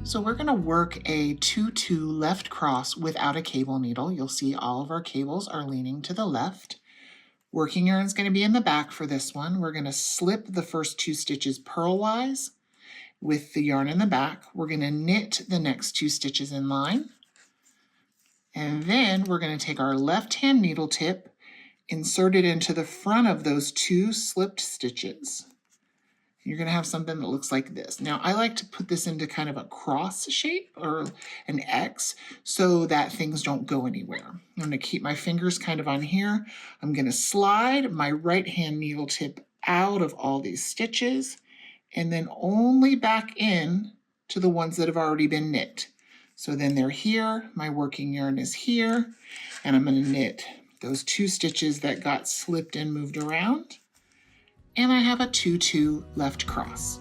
So we're going to work a 2-2 left cross without a cable needle. You'll see all of our cables are leaning to the left. Working yarn is going to be in the back for this one. We're going to slip the first 2 stitches purlwise with the yarn in the back. We're going to knit the next 2 stitches in line. And then we're going to take our left hand needle tip, insert it into the front of those 2 slipped stitches. You're going to have something that looks like this. Now, I like to put this into kind of a cross shape or an X so that things don't go anywhere. I'm going to keep my fingers kind of on here. I'm going to slide my right hand needle tip out of all these stitches and then only back in to the ones that have already been knit. So then they're here, my working yarn is here, and I'm going to knit those 2 stitches that got slipped and moved around. And I have a 2-2 left cross.